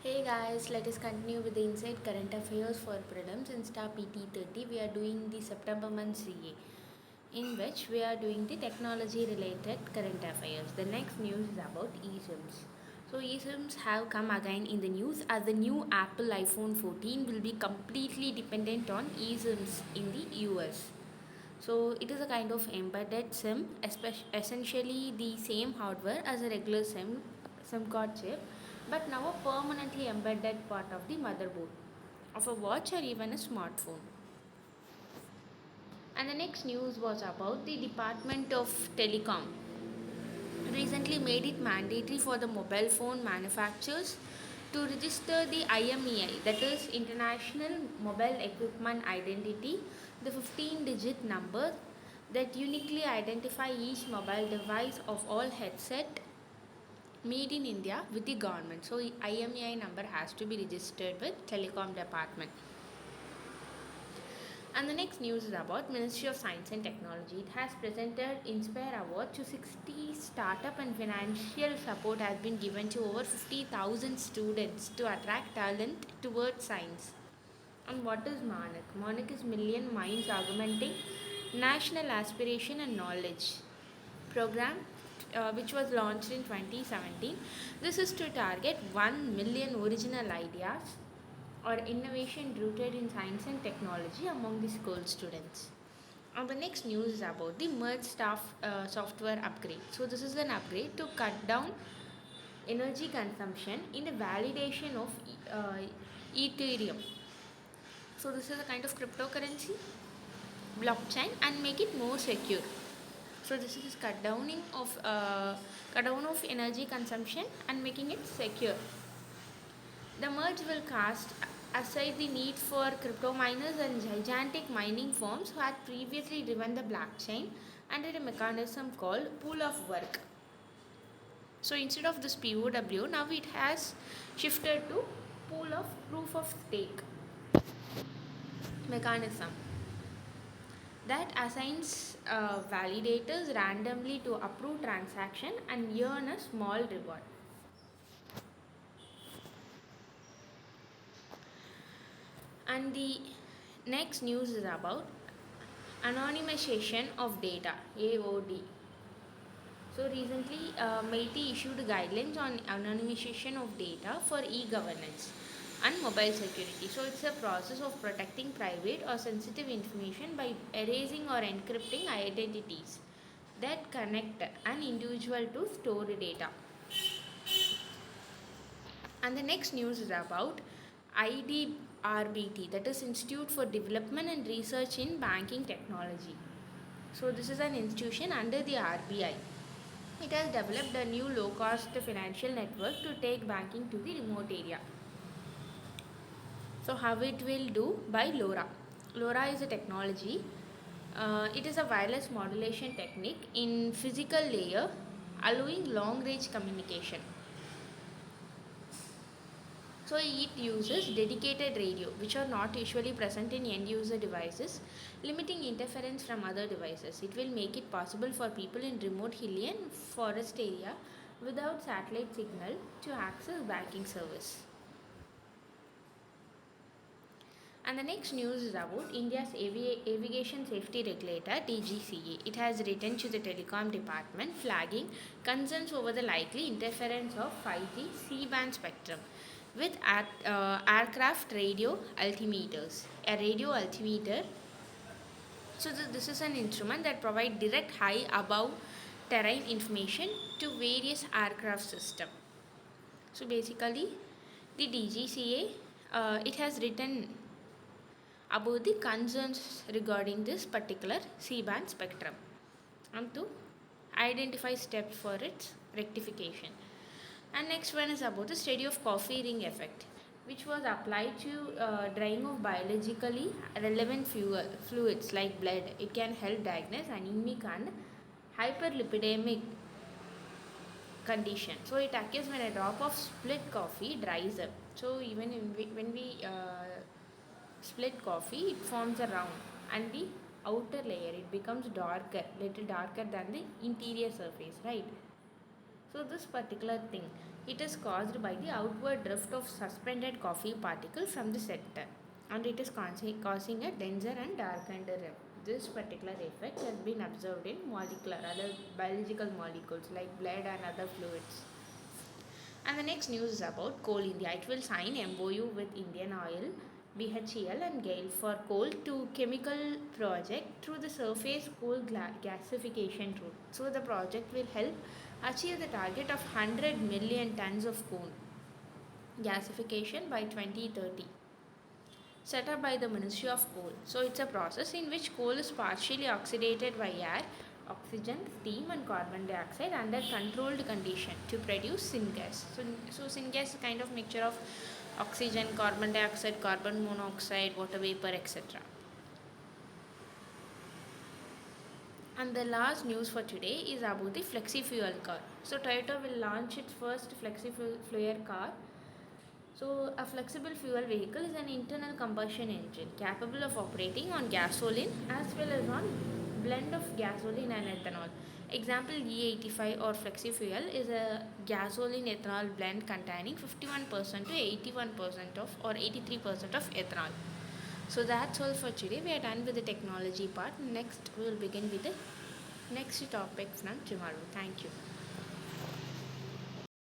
Hey guys, let us continue with the Inside Current Affairs for Prelims Insta PT30. We are doing the September month CA, in which we are doing the technology related current affairs. The next news is about eSIMs. So eSIMs have come again in the news as the new Apple iPhone 14 will be completely dependent on eSIMs in the US. So it is a kind of embedded SIM, essentially the same hardware as a regular SIM card chip, but now a permanently embedded part of the motherboard of a watch or even a smartphone. And the next news was about the Department of Telecom recently made it mandatory for the mobile phone manufacturers to register the IMEI, that is International Mobile Equipment Identity, the 15-digit number that uniquely identify each mobile device of all headset made in India with the government. So IMEI number has to be registered with Telecom Department. And the next news is about Ministry of Science and Technology. It has presented Inspire Award to 60 startup and financial support has been given to over 50,000 students to attract talent towards science. And what is MANIC? MANIC is Million Minds Augmenting National Aspiration and Knowledge program, which was launched in 2017. This is to target 1 million original ideas or innovation rooted in science and technology among the school students. And the next news is about the merge staff software upgrade. So this is an upgrade to cut down energy consumption in the validation of Ethereum. So this is a kind of cryptocurrency blockchain and make it more secure. So this is cut down of energy consumption and making it secure. The merge will cast aside the need for crypto miners and gigantic mining firms who had previously driven the blockchain under a mechanism called pool of work. So instead of this POW, now it has shifted to pool of proof of stake mechanism that assigns validators randomly to approve transaction and earn a small reward. And the next news is about anonymization of data, AOD. So recently, MeitY issued guidelines on anonymization of data for e-governance and mobile security. So it's a process of protecting private or sensitive information by erasing or encrypting identities that connect an individual to stored data. And the next news is about IDRBT, that is Institute for Development and Research in Banking Technology. So this is an institution under the RBI. It has developed a new low-cost financial network to take banking to the remote area. So how it will do? By LoRa. LoRa is a technology. It is a wireless modulation technique in physical layer allowing long-range communication. So it uses dedicated radio which are not usually present in end user devices, limiting interference from other devices. It will make it possible for people in remote hilly and forest area without satellite signal to access banking service. And the next news is about India's aviation safety regulator DGCA. It has written to the telecom department flagging concerns over the likely interference of 5G C-band spectrum with aircraft radio altimeters. A radio altimeter, so this is an instrument that provides direct high above terrain information to various aircraft system. So basically, the DGCA it has written about the concerns regarding this particular C-band spectrum and to identify steps for its rectification. And next one is about the study of coffee ring effect, which was applied to drying of biologically relevant fluids like blood. It can help diagnose anemic and hyperlipidemic condition. So it occurs when a drop of split coffee dries up. So even when we split coffee, it forms a round and the outer layer it becomes darker, little darker than the interior surface, right? So this particular thing It is caused by the outward drift of suspended coffee particles from the center, and it is causing a denser and darkened rim. This particular effect has been observed in molecular other biological molecules like blood and other fluids. And the next news is about Coal India. It will sign MOU with Indian Oil, BHEL and GAIL for coal to chemical project through the surface coal gasification route. So the project will help achieve the target of 100 million tons of coal gasification by 2030, set up by the Ministry of Coal. So it's a process in which coal is partially oxidated by air, oxygen, steam and carbon dioxide under controlled condition to produce syngas. So syngas is a kind of mixture of oxygen, carbon dioxide, carbon monoxide, water vapor, etc. And the last news for today is about the flexi fuel car. So Toyota will launch its first flexi fuel car. So a flexible fuel vehicle is an internal combustion engine capable of operating on gasoline as well as on blend of gasoline and ethanol. Example E85 or flexi fuel is a gasoline ethanol blend containing 51% to 81% of or 83% of ethanol. So that's all for today. We are done with the technology part. Next we will begin with the next topic from tomorrow. Thank you.